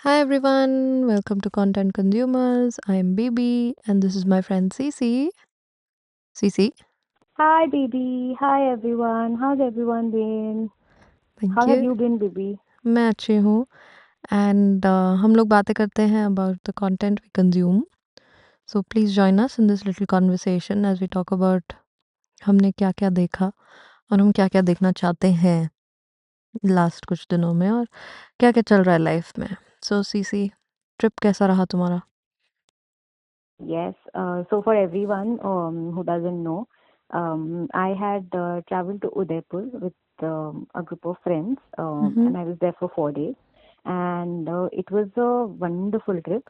Hi everyone, welcome to Content Consumers. I am Bibi and this is my friend Cece. Cece, Hi, baby. Hi, everyone. How's everyone been? thank How have you. you been, baby? मैं अच्छी हूँ and हम लोग बातें करते हैं about the content we consume. So please join us in this little conversation as we talk about हमने क्या क्या देखा और हम क्या क्या देखना चाहते हैं लास्ट कुछ दिनों में और क्या क्या चल रहा है लाइफ में. So Cece, ट्रिप कैसा रहा तुम्हारा? Yes. So for everyone who doesn't know, I had traveled to Udaipur with a group of friends, Mm-hmm. and I was there for 4 days, and it was a wonderful trip.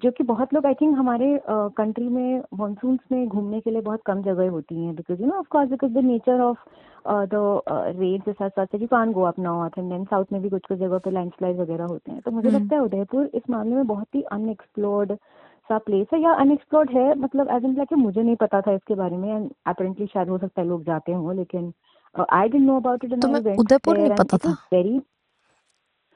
जो कि बहुत लोग I think हमारे country में monsoons में घूमने के लिए बहुत कम जगह होती हैं because of course because the nature of the rates के साथ साथ you can go up north and then south में भी कुछ कुछ जगह पे लैंडस्लाइड वगैरह होते हैं तो मुझे लगता है उदयपुर इस मामले में बहुत ही अनएक्सप्लोर्ड सा प्लेस है या अनएक्सप्लोर्ड है मतलब एज इन लाइक मुझे नहीं पता था इसके बारे में एंड अपेरेंटली शायद हो सकता है लोग जाते हों लेकिन I didn't know about it and I तुम्हें वेंट उदयपुर नहीं देयर एंड पता इट वाज था? वेरी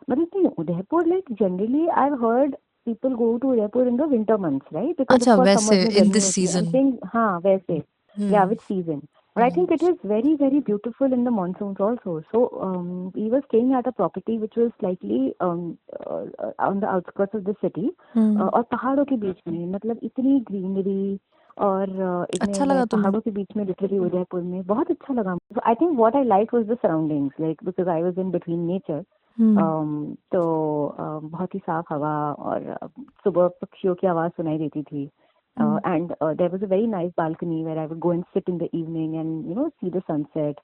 मतलब नहीं Udaipur like generally I have heard people go to Udaipur in the winter months, right? Because of अच्छा course वैसे summers में in गर्मी this होती है. I'm season. saying हाँ वैसे yeah hmm. with season. But I think it is very very beautiful in the monsoons also. So we were staying at a property which was slightly on the outskirts of the city. हम्म. और पहाड़ों के बीच में मतलब इतनी greenery और इतने अच्छा लगा लाइक तुम्हें? पहाड़ों के बीच में लिटरली उदयपुर में बहुत अच्छा लगा. So I think what I liked was the surroundings like because I was in between nature. हम्म. तो बहुत ही साफ हवा और सुबह पक्षियों की आवाज सुनाई देती थी hmm. And there was a very nice balcony where I would go and sit in the evening and see the sunset.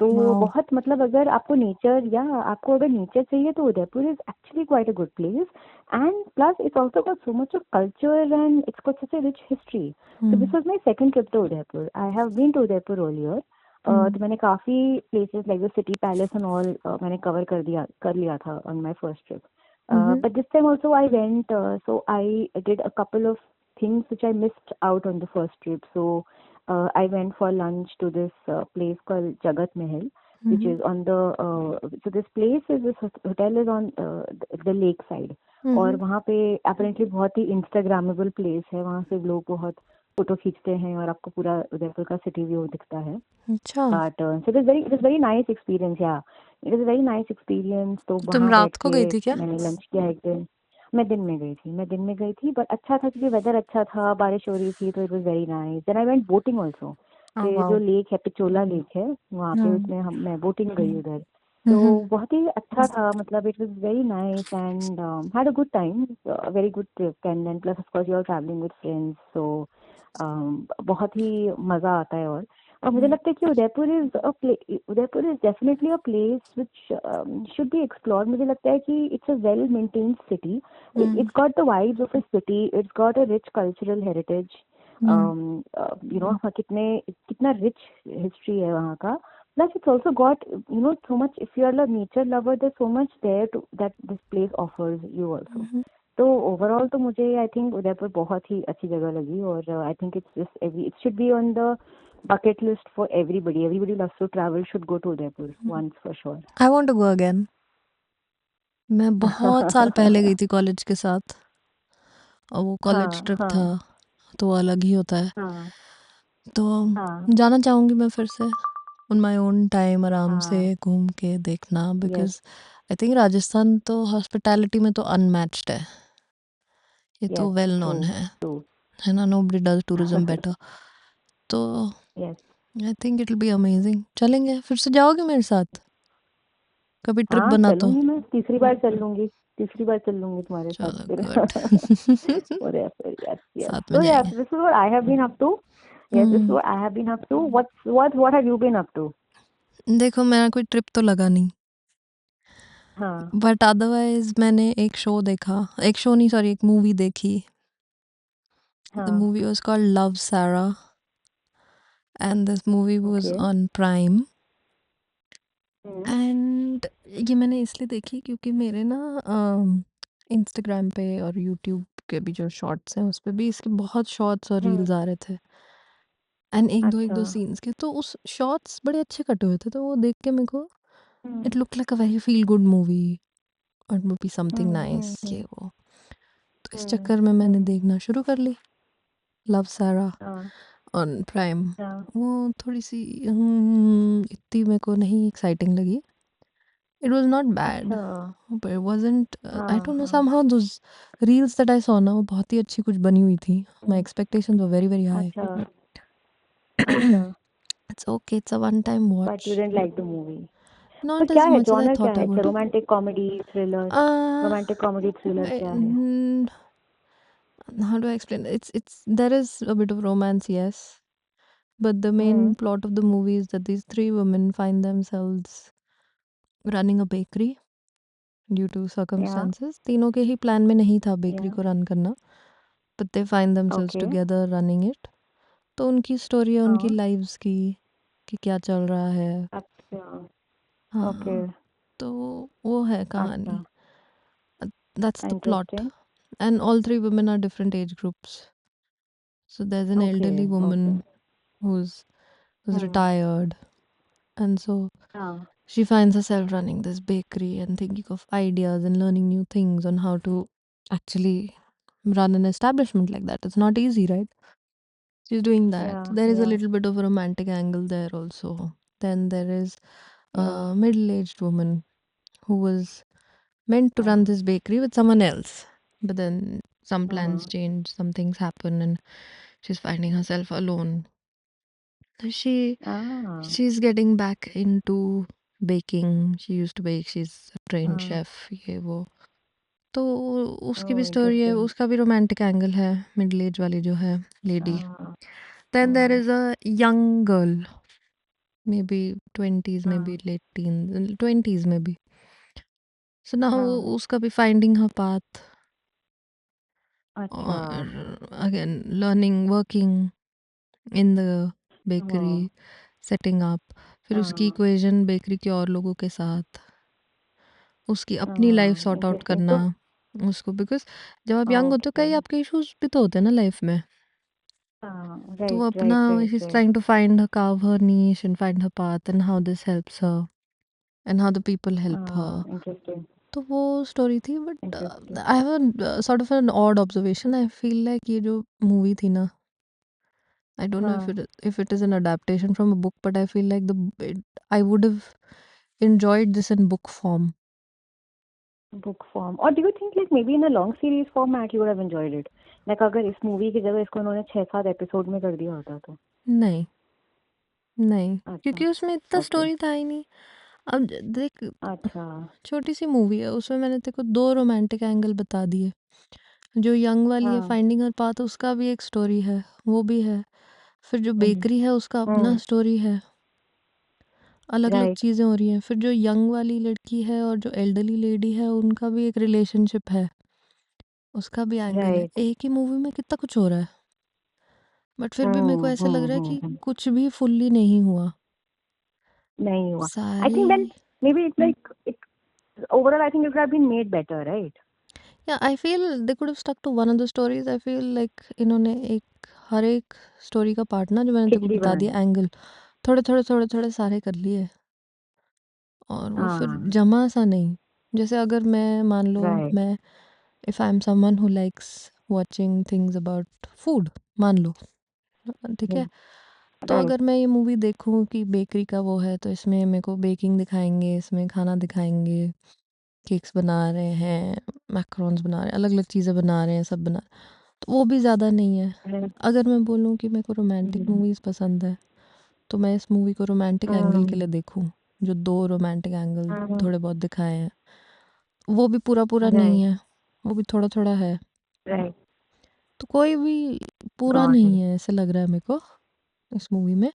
तो वाओ. बहुत मतलब अगर आपको नेचर या आपको अगर नेचर चाहिए तो Udaipur is actually quite a good place and plus it's also got so much of culture and it's got such a rich history. So this hmm. Was my second trip to Udaipur. I have been to Udaipur earlier. तो हम्म. मैंने काफी places like the city palace and all मैंने cover कर लिया था on my first trip. Hmm. But this time also I went, so I did a couple of things which I missed out on the first trip. So I went for lunch to this place called Jagat Mahal, which hmm. is on the, so this place is, this hotel is on the lake side. और हम्म. वहाँ पे apparently बहुत ही Instagrammable place है. वहाँ से लोग बहुत photo खींचते हैं और आपको पूरा उदयपुर का सिटी व्यू दिखता है. अच्छा. But so it was very nice experience. Yeah, it was a very nice experience. तो तुम वहाँ बैठ रात को के गई थी क्या? मैंने लंच किया एक दिन. मैं दिन में गई थी बट अच्छा था क्योंकि वेदर अच्छा था, बारिश हो रही थी तो it was very nice. Then I went boating also. कि वाओ. जो लेक है पिचोला लेक है वहाँ पे हम्म. उसमें हम मैं बोटिंग गई उधर. तो हम्म. बहुत ही अच्छा था मतलब it was very nice and had a good time. Very good trip and then plus of course you are travelling with friends so बहुत ही मजा आता है. और मुझे लगता है कि Udaipur is definitely a place which should be explored. मुझे लगता है कि it's a well maintained city. Hmm. It's got the vibes of a city. It's got a rich cultural heritage. Hmm. कितना रिच हिस्ट्री है वहाँ का. Plus, it's also got so much. If you are a nature lover, there's so much there to that this place offers you also. हम्म. तो overall तो मुझे I think Udaipur बहुत ही अच्छी जगह लगी और I think it should be on the bucket list for everybody. Everybody loves to travel should go to Udaipur once for sure. I want to go again. मैं बहुत साल पहले गई थी कॉलेज के साथ और वो कॉलेज हाँ ट्रिप था हाँ तो वो अलग ही होता है. हाँ तो हाँ जाना चाहूँगी मैं फिर से उन माय ओन टाइम आराम से हाँ. घूम के देखना Yes, because I think Rajasthan तो हॉस्पिटैलिटी में तो अनमैच्ड है. ये तो yes, well known true, true. है ना. Nobody does tourism better. तो Yes. I think it will be amazing. चलेंगे. फिर से जाओगे मेरे साथ कभी ट्रिप हाँ बना तो? चलूंगी. मैं तीसरी बार चल लूंगी तुम्हारे साथ चलो फिर. गुड. Whatever. Yes, yes. साथ में So yes, जाएंगे. this is what I have been up to. Yes, this is what I have been up to. What have you been up to? देखो मेरा कोई ट्रिप तो लगा नहीं हाँ बट अदरवाइज मैंने एक शो देखा. एक शो नहीं सॉरी एक मूवी देखी. द हाँ. मूवी वाज कॉल्ड लव सारा and this movie was Okay. On prime. Hmm. And ये मैंने इसलिए देखी क्योंकि मेरे ना इंस्टाग्राम पे और यूट्यूब के भी जो शॉर्ट्स हैं उस पे भी इसके बहुत शॉर्ट्स और रील्स हम्म. आ रहे थे एंड एक अच्छा. दो सीन्स के तो उस शॉर्ट्स बड़े अच्छे कटे हुए थे तो वो देख के मेरे को hmm. It look like a very feel good movie. और वो भी समथिंग नाइस हम्म ये वो। तो इस हम्म चक्कर में मैंने हम्म, देखना शुरू कर ली लव सारा हाँ ऑन प्राइम। हाँ वो थोड़ी सी इतनी मेरे को नहीं एक्साइटिंग लगी। इट वाज नॉट बैड अच्छा बट इट वाजंट आई हाँ डोंट नो हाँ somehow those reels that I saw ना वो बहुत ही अच्छी कुछ बनी हुई थी। My hmm, expectations were very very high. अच्छा अच्छा it's okay it's a one time but you watch didn't like the movie तो नॉट क्या एज है मच एज आई जॉनर क्या थॉट आई है अच्छा would. Romantic comedy thriller uh, romantic comedy thriller क्या है how do I explain? It's there is a bit of romance, yes, but the hmm main plot of the movie is that these three women find themselves running a bakery due to या circumstances. तीनों के ही plan में नहीं था bakery या को run करना, but they find themselves okay together running it. तो उनकी स्टोरी है उनकी हाँ लाइव्स की कि क्या चल रहा है। अच्छा ओके हाँ, तो वो है अच्छा कहानी। That's the plot. Interesting And all three women are different age groups. So there's an okay elderly okay woman who's hmm retired, and so हाँ she finds herself running this bakery and thinking of ideas and learning new things on how to actually run an establishment like that. It's not easy, right? She's doing that. There is a या little bit of a romantic angle there also. Then there is या a middle aged woman who was meant to या run this bakery with someone else. But then some plans हाँ change, some things happen, and she's finding herself alone. So she's getting back into baking. She used to bake. She's a trained हाँ chef. ये वो तो उसकी भी ओह story है, interesting उसका भी रोमांटिक एंगल है, मिडिल एज वाली जो है लेडी। हाँ देन देयर हाँ is a young girl, may be 20s, may be हाँ लेट टीन 20s में भी। सो ना वो हाँ उसका भी फाइंडिंग हर पाथ अच्छा और again learning working in the हाँ बेकरी सेटिंग अप, फिर उसकी हाँ इक्वेशन बेकरी के और लोगों के साथ, उसकी अपनी लाइफ हाँ सॉर्ट आउट इंटरेस्टिंग करना तो उसको। बिकॉज जब आप यंग होते हो ओके कई आपके इश्यूज भी तो होते हैं ना लाइफ में। हाँ तो वो राइट अपना राइट ही right is right trying to find her carve her niche and find her path and how this helps her and how the people help her. हाँ इंटरेस्टिंग तो वो स्टोरी थी but interesting I have a sort of an odd observation. I feel like ये जो movie थी ना, I don't know हाँ if it is an adaptation from a book, but I feel like I would have enjoyed this in book form. book form or do you think like maybe in a long series format you would have enjoyed it like अगर इस movie की जगह इसको उन्होंने 6-7 episode में कर दिया होता तो नहीं, नहीं, अच्छा क्योंकि उसमें इतना ओके स्टोरी था ही नहीं। अब देख, अच्छा छोटी सी मूवी है, उसमें मैंने तेरे को 2 रोमांटिक एंगल बता दिए। जो यंग वाली है हाँ फाइंडिंग हर पाथ उसका भी एक स्टोरी है, वो भी है। फिर जो हम्म बेकरी है उसका अपना हम्म स्टोरी है। अलग-अलग राइट चीज़ें हो रही हैं। फिर जो यंग वाली लड़की है और जो एल्डरली लेडी है उनका भी एक रिलेशनशिप है, उसका भी एंगल है। राइट एक ही मूवी में कितना कुछ हो रहा है। बट फिर भी मेरे को ऐसा लग रहा है कि कुछ भी फुल्ली नहीं हुआ। नहीं हुआ I sorry think then maybe it's like it overall I think it would have been made better right या I feel they could have stuck to one of the stories. I feel like इन्होंने एक हर एक story का part ना जो मैंने तेरे को खिचड़ी बता बना दिया दी एंगल थोड़े-थोड़े सारे कर लिए और वो फिर हाँ जमा सा नहीं। जैसे अगर मैं मान लो राइट मैं if I am someone who likes watching things about food, मान लो, ठीक है? तो राइट अगर मैं ये मूवी देखूँ कि बेकरी का वो है तो इसमें मेरे को बेकिंग दिखाएँगे, इसमें खाना दिखाएँगे, केक्स बना रहे हैं, मैकरोन्स बना रहे हैं, अलग-अलग चीज़ें बना रहे हैं, सब बना, तो वो भी ज़्यादा नहीं है। अगर मैं बोलूँ कि मेरे को रोमांटिक मूवीज़ पसंद है, तो मैं इस मूवी को रोमांटिक एंगल के लिए देखूँ, जो 2 रोमांटिक एंगल थोड़े बहुत दिखाए हैं। वो भी पूरा-पूरा नहीं राइट है, वो भी थोड़ा-थोड़ा है। राइट तो कोई भी पूरा गॉट नहीं इट है ऐसा लग रहा है मेरे को इस मूवी में।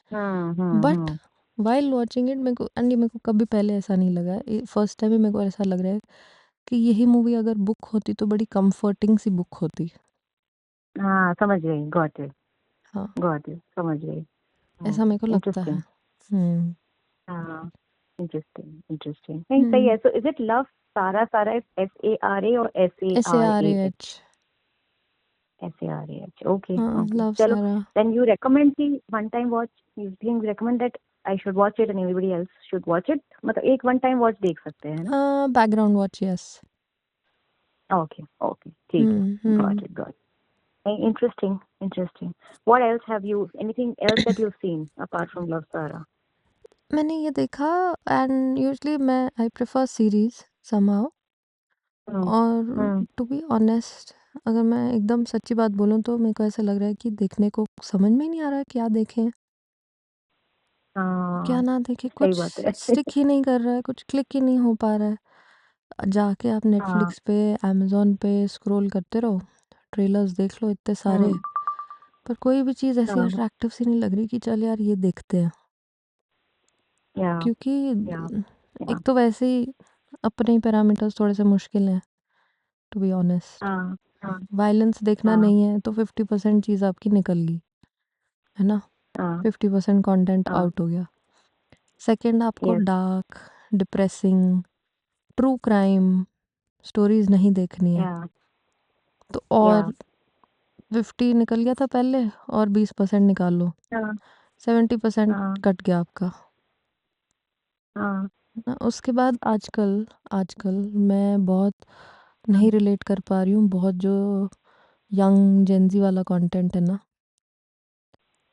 But hmm while watching it मेरे को एंड मेरे को कभी पहले ऐसा नहीं लगा। फर्स्ट टाइम ही मेरे को ऐसा लग रहा है कि यही मूवी अगर बुक होती तो बड़ी कंफर्टिंग सी बुक होती। हाँ समझ गई हाँ, गॉट इट समझ गई ऐसा मेरे को लगता है। इंटरेस्टिंग हम्म। हाँ इंटरेस्टिंग इंटरेस्टिंग नहीं सही हम्म। है सो इज इट लव सारा सारा SARA और SARAH। SARAH okay हाँ, okay लव चलो सारा। then you recommend the one time watch you think recommend that I should watch it and everybody else should watch it मतलब एक one time watch देख सकते हैं ना background watch, yes. Okay, okay, ठीक है, हम्म। got it, got it. Interesting, interesting. What else have you? Anything else that you've seen apart from Love Sara? मैंने ये देखा, एंड यूजली मैं I prefer series somehow. Hmm. और Hmm. To be honest, अगर मैं एकदम सच्ची बात बोलूँ तो मेरे को ऐसा लग रहा है कि देखने को समझ में ही नहीं आ रहा है क्या देखें क्या हाँ, ना देखें। सही कुछ बात है। स्टिक ही नहीं कर रहा है, कुछ क्लिक ही नहीं हो पा रहा है। जाके आप हाँ। नेटफ्लिक्स पे, अमेजोन पे स्क्रॉल करते रहो, ट्रेलर्स देख लो इतने सारे, हम्म। पर कोई भी चीज़ ऐसी हाँ। अट्रैक्टिव सी नहीं लग रही कि चल यार ये देखते हैं। या। क्योंकि या। या। एक तो वैसे ही अपने ही पैरामीटर्स थोड़े से मुश्किल हैं, टू बी ऑनेस्ट। हाँ। हाँ। वायलेंस देखना हाँ। नहीं है तो 50% चीज़ आपकी निकल गई, है ना। हाँ। 50% कंटेंट हाँ। आउट हो गया। सेकंड, आपको yes. Dark, depressing, true crime stories नहीं देखनी है या। तो या। और 50 निकल गया था पहले, और 20% निकाल लो, हाँ। 70% हाँ। कट गया आपका हाँ। ना। उसके बाद आजकल आजकल मैं बहुत नहीं रिलेट कर पा रही हूँ, बहुत जो यंग जेंजी वाला कंटेंट है ना,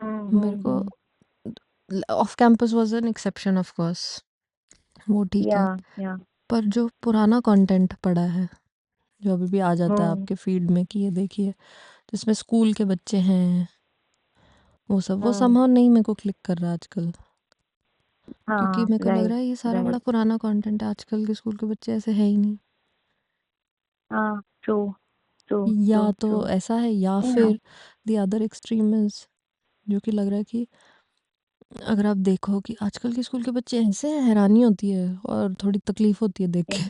मेरे को। Hmm. Off campus was an exception of course, वो ठीक या। है। या। पर जो पुराना कंटेंट पड़ा है, जो अभी भी आ जाता है हम्म। आपके फीड में कि ये देखिए, जिसमें स्कूल के बच्चे हैं, वो सब, वो हम्म। समहाउ नहीं मेरे को क्लिक कर रहा आजकल। क्योंकि हाँ, मेरे को लग राइट। रहा है ये सारा बड़ा राइट। पुराना कंटेंट है, आजकल के स्कूल के बच्चे ऐसे है ही नहीं। हाँ, ट्रू। ट्रू। या ट्रू। तो ट्रू। ऐसा है, या या। फिर द अदर एक्सट्रीम इज, जो कि लग रहा है कि अगर आप देखो कि आजकल के स्कूल के बच्चे ऐसे हैं, हैरानी होती है और थोड़ी तकलीफ होती है देख के।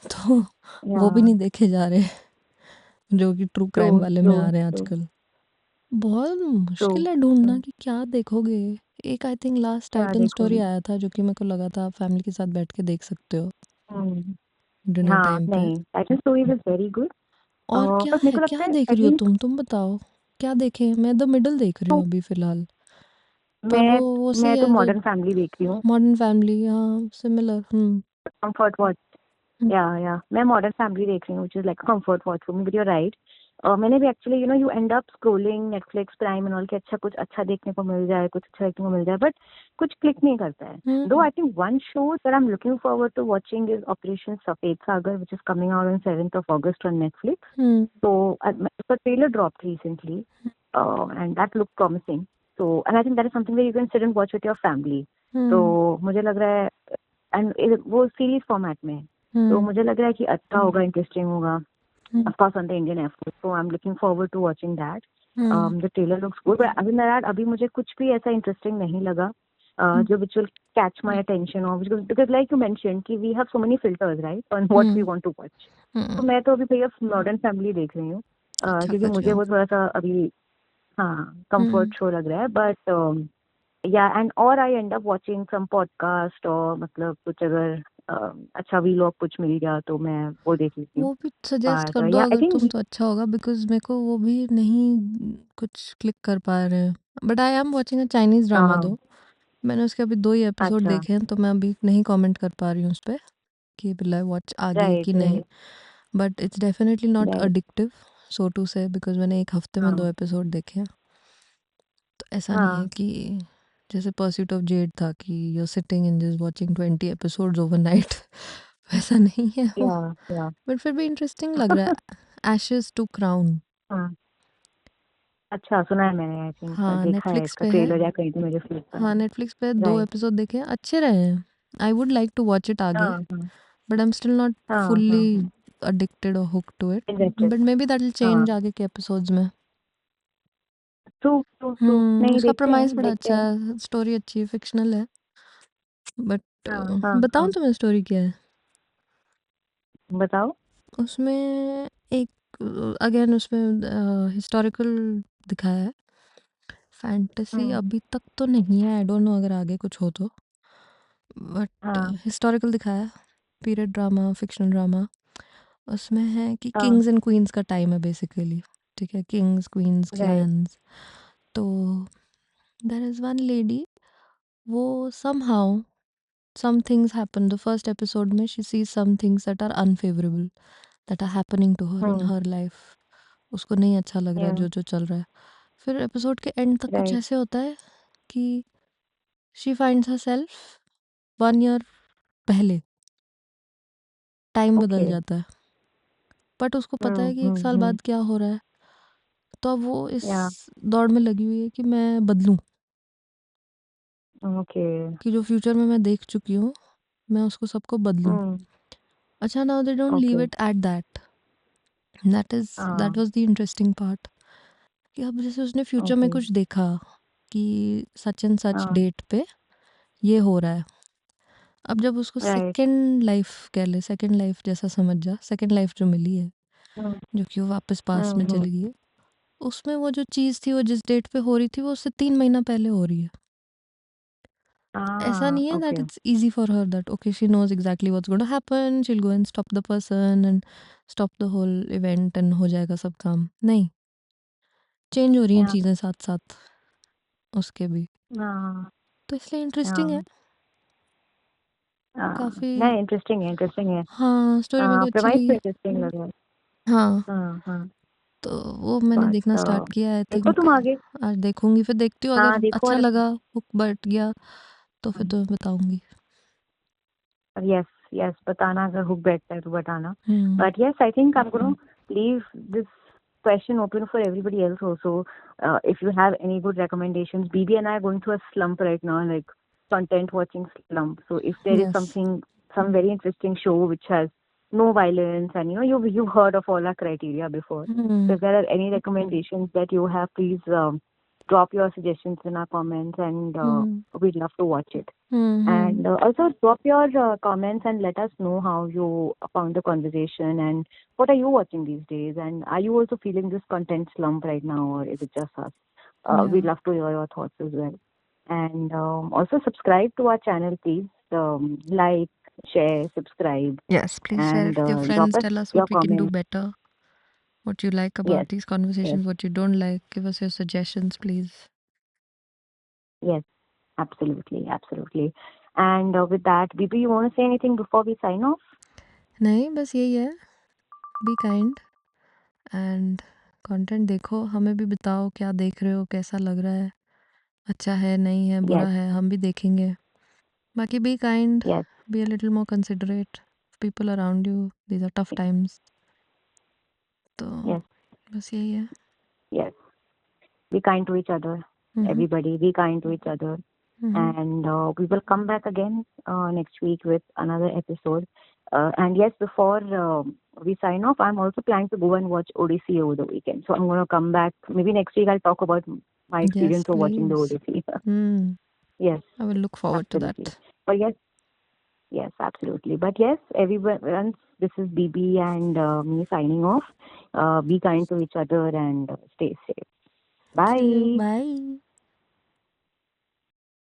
तो या। वो भी नहीं देखे जा रहे, जो कि ट्रू ट्रू। क्राइम वाले ट्रू। में आ रहे हैं ट्रू। आजकल। बहुत ट्रू। मुश्किल है ढूंढना कि क्या देखोगे। एक आई थिंक लास्ट क्या टाइटन स्टोरी देखोगे? आया था, जो कि मेरे को लगा था आप फैमिली के साथ बैठ के देख सकते हो हम्म। डिनर हाँ, टाइम पे। नहीं, Titan story is very good. और क्या पर मेरे है, को लगता क्या है देख आई रही हो थिंक तुम बताओ, क्या देखे। मैं द मिडल देख रही हूँ अभी फिलहाल, पर मैं वो सही मैं तो है जो मॉडर्न फैमिली देख रही हूँ। मॉडर्न फैमिली, हाँ सिमिलर। Comfort watch. या मैं मॉडर्न फैमिली देख रही हूँ, which is like comfort watch for me, but you are right. मैंने भी actually you end up scrolling Netflix Prime and all के, अच्छा कुछ अच्छा देखने को मिल जाए, कुछ अच्छा देखने को मिल जाए, बट कुछ क्लिक नहीं करता है। Though I think one show that I am looking forward to watching is Operation Safed Sagar, which is coming out on 7th of August on Netflix. Hmm. So the trailer dropped recently, and that looked promising. So, and I think that is something that you can sit and watch with your family. तो मुझे लग रहा है, and वो series format में है, तो मुझे लग रहा है कि अच्छा होगा, इंटरेस्टिंग होगा, of course on the Indian Air Force. So I'm looking forward to watching that. The trailer looks good, but other than that, अभी मुझे कुछ भी ऐसा इंटरेस्टिंग नहीं लगा जो which will catch my attention, or because like you mentioned कि we have so many filters, right, on what we want to watch. तो मैं तो अभी भैया मॉडर्न फैमिली देख रही हूँ, अच्छा क्योंकि कर रही मुझे हो। वो थोड़ा सा अभी, हाँ, कंफर्ट शो लग रहा है, बट या एंड और I end up watching some podcast, और मतलब कुछ अगर अच्छा व्लॉग कुछ मिल गया तो मैं वो देख लेती हूँ। वो भी सजेस्ट बट कर दो या आई अगर तुम, थिंक। तो अच्छा होगा, बिकॉज मेरे को वो भी नहीं कुछ क्लिक कर पा रहे हैं। But I am watching a Chinese drama हाँ। दो, मैंने उसके अभी 2 ही एपिसोड अच्छा। देखे हैं, तो मैं अभी नहीं कमेंट कर पा रही हूँ उस पर कि बिल्ला वॉच आगे राइट। कि नहीं। Right. But it's definitely not right. Addictive, so to say, because मैंने एक हफ्ते में 2 हाँ। एपिसोड देखे हैं। तो ऐसा नहीं है हाँ। कि जैसे परस्यूट ऑफ जेड था कि you're sitting and just watching 20 episodes overnight, वैसा नहीं है वो। या। या। बट फिर भी इंटरेस्टिंग लग रहा है। Ashes to Crown. हाँ। अच्छा, सुना है मैंने, आई थिंक हाँ देखा है नेटफ्लिक्स इसका पे है। ट्रेलर या कहीं तो मेरे फ्लिप पर हाँ है। नेटफ्लिक्स पे 2 राइट। एपिसोड देखे हैं, अच्छे रहे हैं। I would like to watch it आगे, हाँ। हाँ। But I am still not हाँ। फुल्ली हाँ। addicted or hooked to it. Invested. But maybe that will हाँ। change आगे के एपिसोड्स में। ट्रू। ट्रू। ट्रू। नहीं, उसका देखते प्रमाइस हैं, बड़ा देखते अच्छा हैं। है, स्टोरी अच्छी है, फिक्शनल है। बट हाँ। हाँ। बताऊँ हाँ, तुम्हें स्टोरी क्या है बताओ। उसमें। एक अगेन उसमें हिस्टोरिकल दिखाया है, फैंटेसी हम्म। अभी तक तो नहीं है, आई डोंट नो अगर आगे कुछ हो तो। बट हाँ। हिस्टोरिकल दिखाया है, पीरियड ड्रामा, फिक्शनल ड्रामा। उसमें है कि हाँ। किंग्स एंड क्वींस का टाइम है बेसिकली, ठीक है, किंग्स क्वींस राइट। क्लैंस। तो देयर इज़ वन लेडी, वो somehow some things happen, the first episode में she sees some things that are unfavorable, that are happening to her in her life. उसको नहीं अच्छा लग रहा है जो जो चल रहा है. फिर एपिसोड के एंड तक कुछ Right. ऐसे होता है कि शी फाइंड्स herself 1 year पहले. टाइम बदल Okay. जाता है, बट उसको पता है कि 1 साल बाद क्या हो रहा है. तो अब वो इस Yeah. दौड़ में लगी हुई है कि मैं बदलूं, Okay. कि जो फ्यूचर में मैं देख चुकी हूँ मैं उसको सबको बदलूं. अच्छा, now they don't leave Okay. It at that. That was the interesting part. कि अब जैसे उसने फ्यूचर में Okay. कुछ देखा कि सच एंड सच हाँ. डेट पे ये हो रहा है. अब जब उसको Right. सेकेंड लाइफ कह ले, सेकेंड लाइफ जैसा समझ जा, सेकेंड लाइफ जो मिली है, जो कि वो वापस पास में चली गई है, उसमें वो जो चीज़ थी वो जिस डेट पे हो रही थी वो उससे 3 महीना पहले हो रही है. ऐसा नहीं है that Okay. It's easy for her that okay she knows exactly what's going to happen, she will go and stop the person and stop the whole event and हो जाएगा सब काम. नहीं, चेंज हो रही हैं Yeah. चीज़ें साथ साथ उसके भी. हाँ. तो इसलिए इंटरेस्टिंग है हाँ. हाँ. काफ़ी. नहीं, इंटरेस्टिंग है. हाँ, स्टोरी मेरे को अच्छी प्रमाइस तो लगी. इंटरेस्टिंग लग रहा है. हाँ, हाँ. तो वो मैंने बट देखना स्टार्ट किया. आई देखो थिंक तुम आगे. आज देखूंगी, फिर देखती हूँ हाँ, अगर देखो. अच्छा और लगा, हुक बैठ गया तो फिर तुम्हें बताऊंगी. यस, यस, बताना अगर हुक बैठता है तो बताना. हम्म. But yes, I think I'm going to leave this question open for everybody else also. If you have any good recommendations, BB and I are going through a slump right now, like content watching slump. So if there is Yes. some very interesting show which has no violence, and you've heard of all our criteria before. So if there are any recommendations that you have, please drop your suggestions in our comments, and we'd love to watch it. And also drop your comments and let us know how you found the conversation and what are you watching these days, and are you also feeling this content slump right now, or is it just us? We'd love to hear your thoughts as well. And also subscribe to our channel, please. Like, share, subscribe, Yes, please share and it with your drop friends. us Tell us your what we can do comments. better, what you like Yes, about these yes, conversations, what you don't like. Give us your suggestions, please. yes, absolutely, absolutely. And with that, BB, you want to say anything before we sign off? नहीं, बस यही है. Be kind and content देखो. हमें भी बताओ क्या देख रहे हो, कैसा लग रहा है, अच्छा है, नहीं है, बुरा Yes, है, हम भी देखेंगे. बाकी be kind, yes, be a little more considerate of people around you. These are tough times. तो yes, बस यही है. yes. Be kind to each other. Hmm. Everybody, be kind to each other. Hmm. And we will come back again next week with another episode. And yes, before we sign off, I'm also planning to go and watch Odyssey over the weekend. So I'm going to come back. Maybe next week I'll talk about my Yes, experience of watching the please. Odyssey. Mm. Yes, I will look forward to absolutely. that. But yes, yes, absolutely. But yes, everyone, this is BB and me signing off. Be kind to each other and stay safe. Okay, Bye. bye.